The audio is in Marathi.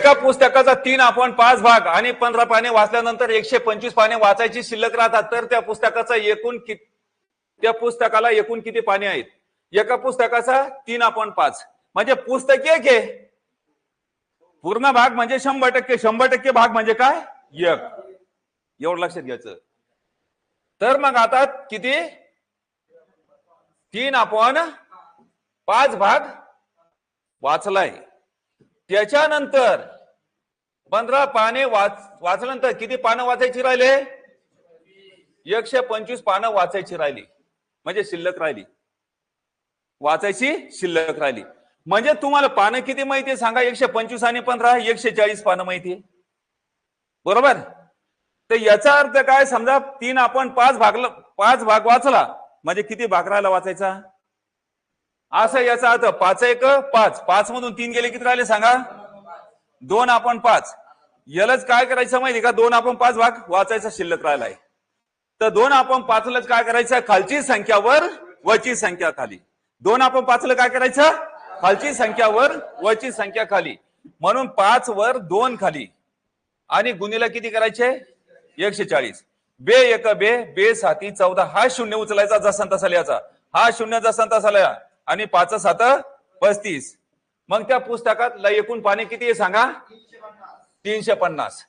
एका पुस्तकाचा 3/5 भाग आणि 15 पाने वाचल्यानंतर 125 पाने वाचायची शिल्लक राहतात, तर त्या पुस्तकाला एकूण किती पाने आहेत? एका पुस्तकाचा 3/5 म्हणजे पुस्तक एक आहे. पूर्ण भाग म्हणजे 100%. 100% भाग म्हणजे काय? एक. एवढं लक्षात घ्यायचं. तर मग आता किती? 3/5 भाग वाचलाय. त्याच्यानंतर 15 पाने वाचल्यानंतर किती पानं वाचायची राहिले? 125 पानं वाचायची राहिली, म्हणजे शिल्लक राहिली. वाचायची शिल्लक राहिली. म्हणजे तुम्हाला पानं किती माहिती आहे सांगा? 125 आणि 15 140 पानं माहिती आहे, बरोबर? तर याचा अर्थ काय? समजा 3/5 भाग वाचला म्हणजे किती भाग राहिला वाचायचा? असं याचा अर्थ 5 5 मधून 3 गेले, किती राहिले सांगा? 2/5. यालाच काय करायचं माहिती का? 2/5 भाग वाचायचा शिल्लक राहिलाय. तर 2/5 लाच काय करायचं? खालची संख्या वर, वरची संख्या खाली. 2/5 ला काय करायचं? खालची संख्या वर, वरची संख्या खाली. म्हणून 5 वर 2 खाली आणि गुणीला किती करायचे? 140. बे 1 बे, बे 7 14. हा शून्य उचलायचा जसा तसा लिहायचा. हा शून्य जसा तसा लिहा आणि 5 7 35. मग त्या पुस्तकात एकूण पाने किती आहे सांगा? 350.